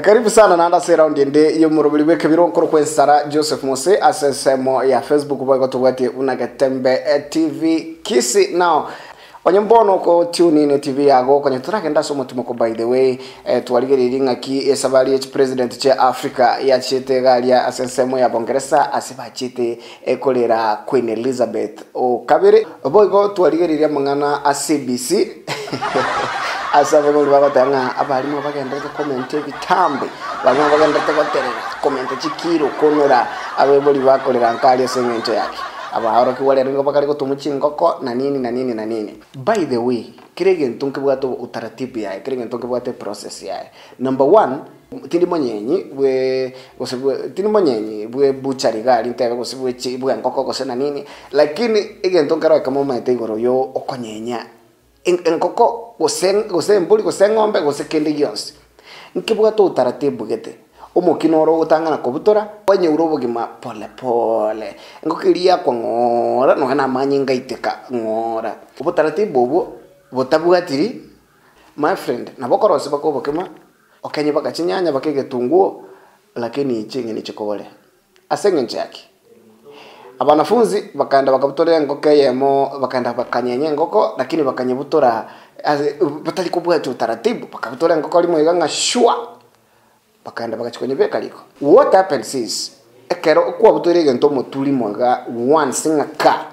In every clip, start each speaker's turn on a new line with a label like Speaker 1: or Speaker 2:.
Speaker 1: Karibu sana na anda round ende yo murubili weke biro nkoro kwensara Joseph Mose asesemo ya Facebook bwa gotubati unagatembe TV kisi now onyembono ko tune in TV yago kwenye turakenda somo tumoko by the way twaligeriri ngaki esabali president cha Africa ya chete galia asesemo ya Bongereza asiba chete ekolera Queen Elizabeth o kabere boygo twaligeriri mangana a CBC asabe ngo bagatanga abarimo bagenda comment bitambe barimo bagenda tegoterera comment chikiro konora abeboli bakolera nkali asengento yake abahoro kiwale ringo bakari ko tumuchingoko na nini. By the way kirege ntonke bwato utaratibu yae kirege ntonke bwate process yae. Number 1 tindi monyenyi bwe buchari gali ntebe gosibwe chibwe nkoko kosena nini lakini ige ntonke ro kama maite igoro yo okonyenya enkoko gosembuli gosengombe gosekende yonse nkibwa to utaratibu gete omokinoro utangana kobutora onye urobogima pole ngokiria kwa ngora no hana manyinga iteka ngora ubutaratibu obo botabwatiri my friend nabokorose bakobokema okenye bakachinyanya bakegetunguo lakini ichinge ni chikole asenge nchaki abanafunzi bakanda bakabutorera ngoke yemo bakanda bakanyenye ngoko lakini bakanyebutora batali kubwatu utaratibu bakabutorera ngoko limo iganga shwa bakanda bakachikonye bekaliko. What happens is ekero kwa butorega ntomo tuli mwaga once ngaka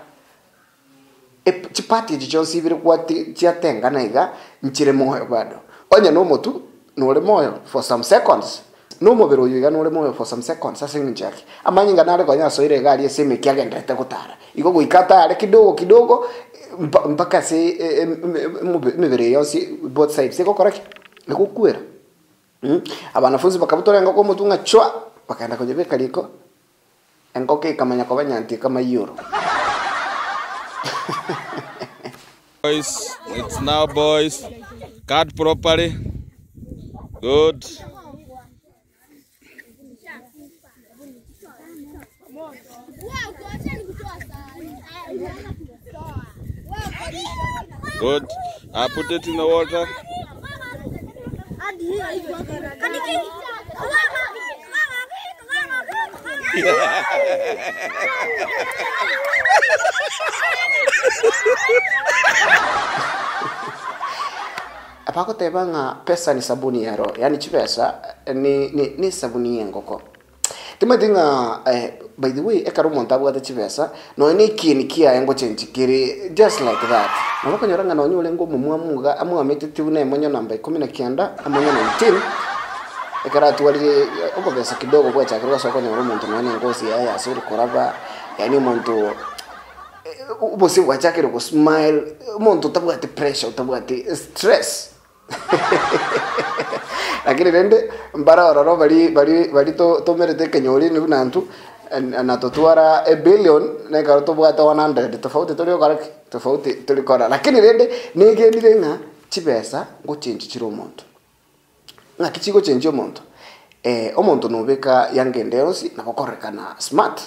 Speaker 1: chipati jichonsi biri kwati chiatenga naiga nchire moyo bado onya no motu no le moyo for some seconds no mobero yiga no le moyo for some seconds asenga nchaki amanyinga nale kwa nyaso ile gali eseme kiagenda tekutara iko guikata ale kidogo mpaka se mebere yonsi both sides iko correct nikukwera abanafunzi bakabutora ngoko mutunga chwa bakaenda kujebe kaliko engoke kamanya kwa banyanti kama euro.
Speaker 2: Boys, it's now boys. Cut properly. Good. Good. I put it in the water.
Speaker 1: Apako tebanga pesa ni sabuni ya roho. Yani chipesa ni sabuni ya ngoko. Timadinga by the way ekaro montabu ata chipesa no ni kia yango chenchikiri just like that. Nabako nyoranga no nyole ngo mumwamuga amu amete tune monyo namba 19 amonyo 19 ekara tuwali okobesa kidogo kwa chakiro soko nyoro muntu nani ngozi ya asuri koraba yani muntu ubosi wachakiro ko smile muntu tabwate pressure tabwate stress lakini rende mbara ororo bali to merete kenyoli ni nantu na totuara a billion na karoto bwata 100 tofauti tolio karaki tofauti tolikora lakini rende nigendire nga chipesa ngo change chiro muntu nga kichigo change omuntu omuntu nobeka yangendeosi nakokorekana smart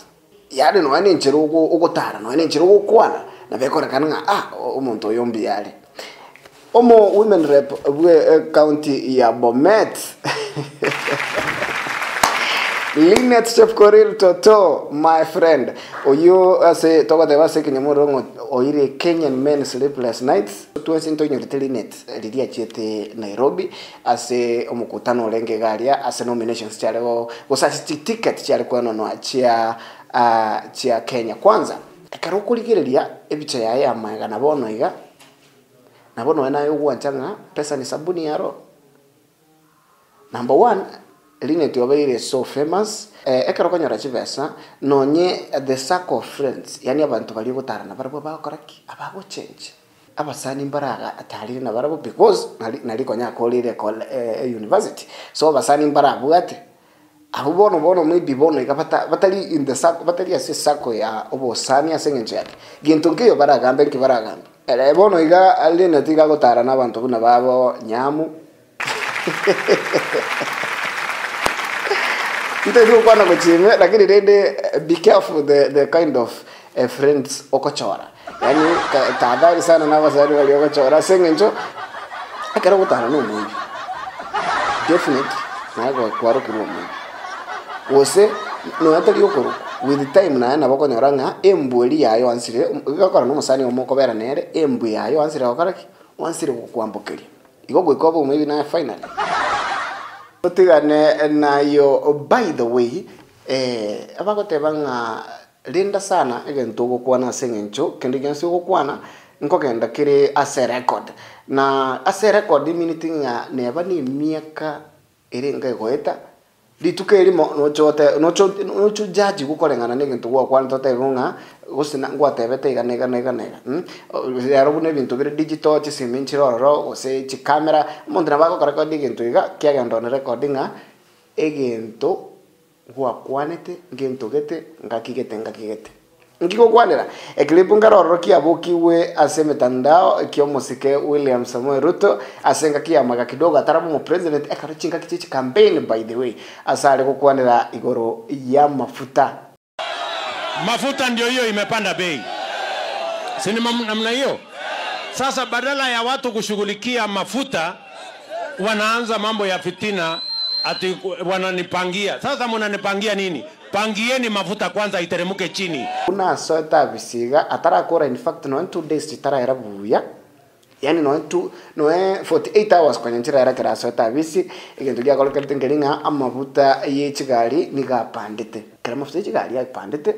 Speaker 1: yale no ane nchero ugotara no ane nchero ukwana na bekorekana nga omuntu oyombi yale omo women rep bwe county ya Bomet Linet Chepkorir Toto my friend oyo ase toka deba se kinyamoro oire Kenyan men sleepless nights tuwesinto nyotelinet lidia chete Nairobi ase omukutano lenge galia ase nominations chale gosasi ticket chale kwa no chia Kenya kwanza ekarokuligereria ebicha yae amaga nabono iga nabono enayo gwanchanga pesa ni sabuni yaro. Number 1 Linet yobeire so famous ekarokonyora chivesa nonye the circle of friends yani abantu bali gutarana barabo bakoraki abago change abasani mbaraga atari na barabo because naliko nyakolire university so abasani mbaraga ate abubono maybe bono ikapata batali in the circle batali ase circle ya obosani asengenje yake gintungiyo baragambe kibaragambe bono iga alina tiga gutarana abantu buna babo nyamu Ndio kwa na kuchime lakini rende be careful the kind of friends okochora yani tahadhari sana na wasari wali okochora sengenjo akara gutana no mungu definitely na go kwaro kirumu ose no atari okoro with time na bako nyoranga embweli yayo ansire gakora no musani omukobera nere embu yayo ansire okaraki wansire kukwambukiri igo gwikobo maybe na final otigane nayo. By the way abagotebanga linda sana egento gukwana sengencho kendi genso gukwana nkogenda kiri ase record na ase record meaning neba ni miaka irenga goeta lituke limo no judge gukorengana n'egintu gwakwana totegunga gusina ngwatebete iganega yaro bune bintu bire digital chisiminchiroro ose chi camera mundu nabako record igintu iga kyagendo ne recordinga egintu gwakwanete ngintu gete ngakigete ngiko kwanera eklipu ngaroro kiabukiwe ase mitandao kio musike William Samoei Ruto asenga kiamaga kidogo atarabu mu president ekarochinga kichichi campaign. By the way asale kukwanera igoro ya mafuta
Speaker 3: ndio hiyo imepanda bei, si namna hiyo? Sasa badala ya watu kushughulikia mafuta wanaanza mambo ya fitina, ati wananipangia. Sasa mnanipangia nini? Pangieni mafuta kwanza iteremuke chini.
Speaker 1: Kuna sota bisiga atarakora in fact no 2 days tara era buya, yani no 48 hours kwenye ntira era kera sota bisi ikintu gya kolokera tengelinga amavuta y'ekigari nigapandite kera mafuta y'ekigari yapandite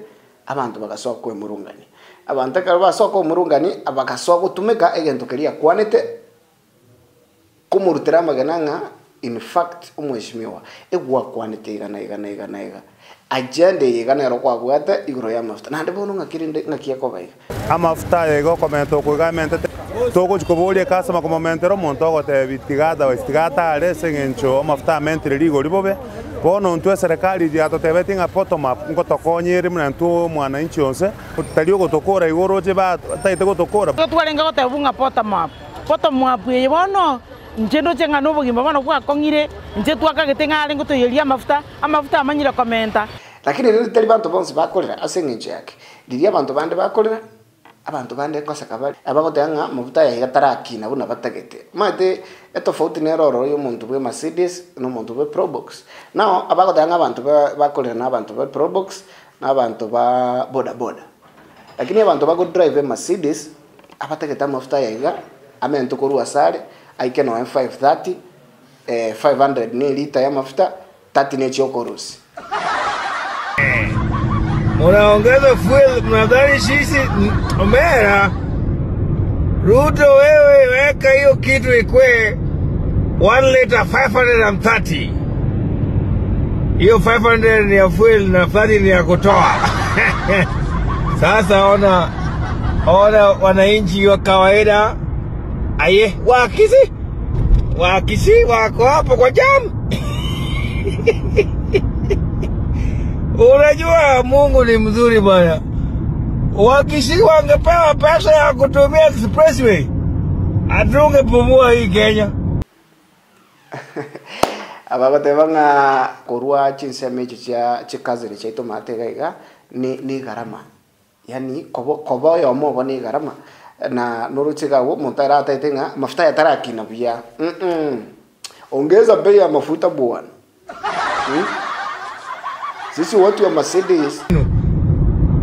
Speaker 1: abantu bagasoka ko murungani abantu kare basoka ko murungani abagasoka gutumika ikintu keriya kwanete kumurutira magananga. In fact umweshimiwa egwa kwanete igana agenda yiganero kwa bwata igoro ya mafuta nande bono ngakirinde ngakiakobaiga
Speaker 4: amafuta yego komento kugamente togo chikobolie kasama komentero monto gote bitigada westigata rese ngencho amafuta mentre ligo libobe bono ntwe serikali ya totebeti nga bottom up ngotokonyere mnantu mwananchi onse utalio gotokora igoro je ba taite gotokora
Speaker 5: twarenga gotebunga bottom up yebono njendo chenga no bugimba bana kwa kongire nje twakagete ngare ngotoyeria amafuta amanyira komenta.
Speaker 1: Lakini rero tari bantu bonse bakorera asengenje yake ndiria abantu bande bakorera abantu bande kosa kabali abagotanga amafuta ya tarakina buna batagete mate etofauti neroro yo muntu bwe Mercedes no muntu bwe Probox now abagotanga abantu bakorera n'abantu bwe Probox n'abantu ba boda lakini abantu bago drive Mercedes abatageta amafuta ya amento koru asare aike no 530 500 ni lita ya mafuta 30 ne chokorusi.
Speaker 6: Unaongeza fuel mnadhani sisi omera Ruto wewe weka hiyo kitu ikwe 1 liter 530. Hiyo 500 ni ya fuel na 30 ni ya kutoa. Sasa ona wananchi wa kawaida aye wakisi wako hapo kwa jam. Unajua Mungu ni mzuri bwana. Wakisi wangepewa pesa ya kutumia expressway atunge pumua hii Kenya.
Speaker 1: Abagotebanga korwa chinseme chikazire chaito matega ni garama. Yani kobo yo mobo ni garama. Na noruchika wo montara ataitenga mafuta ya tarakina bia. Ongeza bei ya mafuta bwana. Sisi watu wa Mercedes.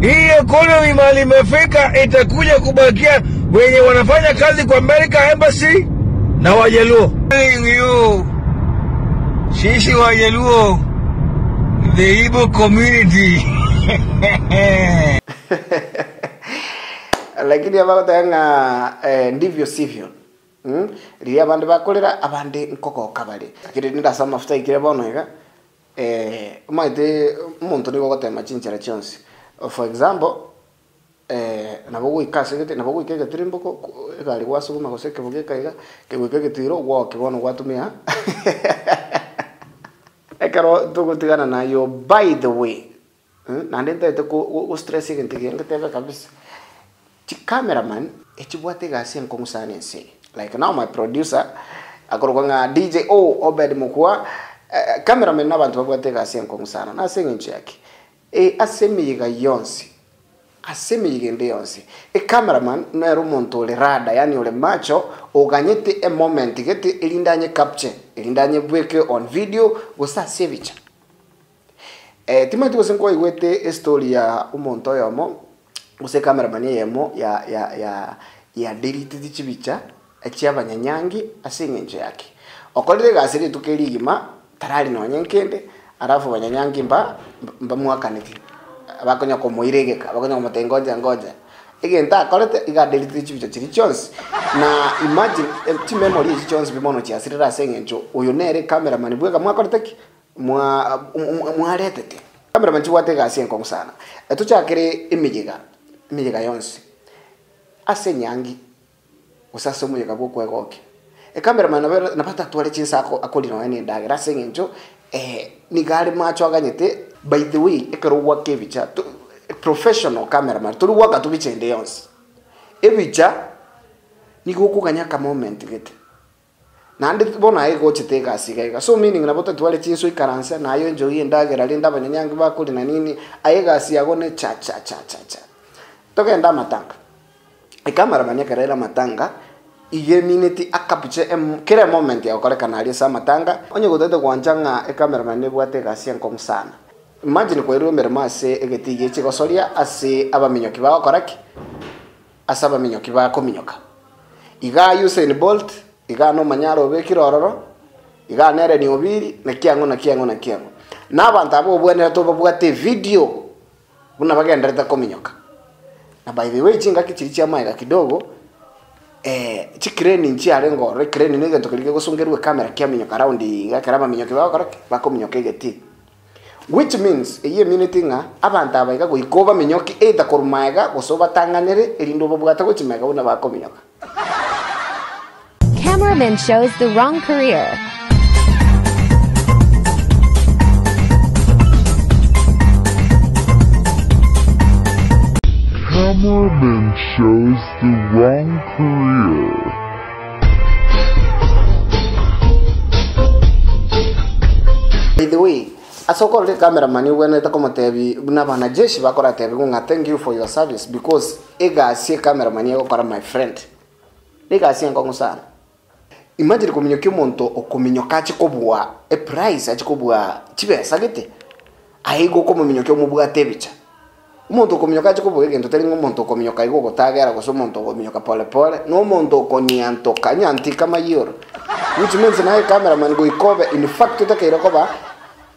Speaker 6: Hii economy mali imefika itakuja kubakia wenye wanafanya kazi kwa America Embassy na Wajaluo. Sisi Wajaluo, the Igbo community.
Speaker 1: Lakini abagotanga ndivyo sivyo. Ria bande bakolera abande nkoko kabale. Kire ndasa mafuta ikire bono ega. Maite muntu ni gogotema chinchera chonse. For example, nabo ikase gete nabo ikege tirimboko egari gwasuguma goseke bugeka iga kegweke tiro gwo kibono gwatumia. Ekaro tugutigana nayo. By the way, nande ntete ku stress igente ngitebe kabisa. Chi cameraman echibwate gasi nkomusane nse. Like now my producer akoroganga DJ Obed Mukwa cameraman nabantu babwate gasi nkomusana nasengenche yake asemiga yonsi aseme yigende yonse cameraman no ero muntu ule rada yani ule macho uganyete a moment gete ilindanye capture ilindanye bweke on video gosa sevicha timati gosenko igwete story ya umuntu yomo use cameraman yemo ya delete dichibicha echiabanyanyangi asingenje yake okolire gasiri tukerigima tarali no nyenkende arafu banyanyangi mba mwakaniti abakonya ko moiregeka abakonya ko matengoja ngoja igenta kolete iga delete chibicha chiri chons na imagine empty memory is chons bimono chi asirira sengenjo uyu nere cameraman bweka mwakolete mwaretete cameraman chi wate gasien ko sana etuchakire imijiga yonse asenyangi usasomo yagabo kwegoke cameraman napata twale chinsako akolino ene ndagira sengenjo ni gari macho aganyete by the way ekerwa kevicha professional cameraman turuwa ka tubichende yonse evicha ni gukuganya ka moment gete nande bona ayigo chiteka asiga so meaning na bota twale chinso ikaransa nayo njoyi ndagira linda banyanyangi bakuri na nini ayiga asiagone cha togenda matanga cameraman yakarera matanga iye minute akapiche kire moment ya okole kanali sa matanga onye godete kwanjanga cameraman ne bwate gasien kom sana imagine ko ero mermase egetiye chikosoria ase abaminyoki ba koraki asaba minyoki ba kominyoka iga Usain Bolt iga no manyaro be kirororo iga nere ni obiri na kiango na abantu abo bwene to babwate video buna bagenda reta kominyoka na by the way chinga kichiri cha maiga kidogo chikreni nchi arengo rekreni nige ntokelike gusongerwe camera kiaminyoka around igakaraba minyoki ba kominyoka igeti which means eye minute nga abantu abaiga goikoba minyoki eta korumaiga gosoba tanganere erindo babwata gochimaiga buna ba kominyoka.
Speaker 7: Cameraman shows the wrong career.
Speaker 8: Cameraman shows the wrong career.
Speaker 1: By the way, asoko le cameraman wene ta como tebi na bana jeshi bakora tebi nga thank you for your service because ega sie cameraman yako kora my friend. Ega sie ngo sana. Imagine kominyoki monto okominyoka chikobwa a price achikobwa chibesa gete. Aigo como minyoki omubwa tebicha. Umuntu kominyoka chikobwa egento teringo monto kominyoka igo gotagera goso monto kominyoka pole no monto konianto kanyanti kama yoro. Which means na cameraman go ikobe in fact utakira koba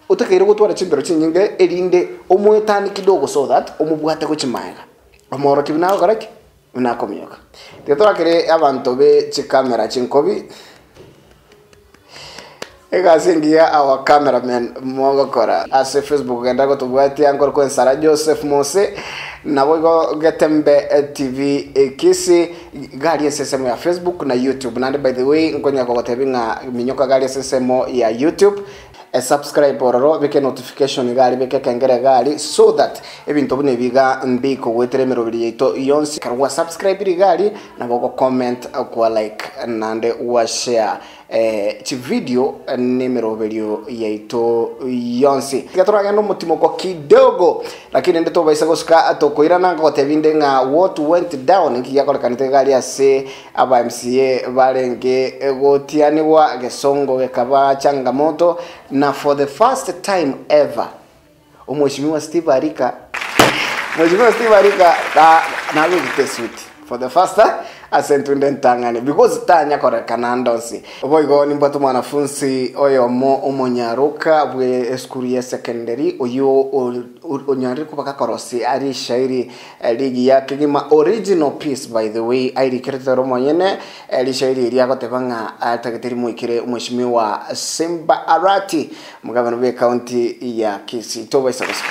Speaker 1: utakira gutwara chimbero chinyinge erinde omwetani kidogo so that omubwate ko chimaiga omoro kibinago karaki unakomyoka tetora kire abantu be chikamera chinkobi ega singia our cameraman mongo kora ase Facebook genda go tubwati ankor ko Sara Joseph Mose na bogo Getembe TV kisi gari SSM ya Facebook na YouTube na by the way nkonya ko tebinga minyoka gari SSM ya YouTube subscribe ororo beke notification gari beke kengere gari so that ebintu bune biga mbiko weteremero bilito yonsi karwa subscribe gari na bogo comment kwa like nande wa share chi video nimero belio yaito yonsi katora no mutimo ko kidogo lakini ndeto baisa goska to koirana ngo tebinde nga what went down nkiya kanite gari ase aba MCA barenge gotiani wa gesongo gekaba changamoto na for the first time ever Mheshimiwa Steve Arika na wigitesuti for the first time asentunda ntangane because tanya kore kanandonsi oboigo nimbato mwanafunzi oyo mo umonyaruka bwe eskuri ya secondary oyo onyaruka bakakorosi ari shairi ligi yake ngima original piece by the way ari kiretero monyene ali shairi iri yakotebanga atageteri muikire Mheshimiwa Simba Arati mugabano be county ya Kisii toba isakoska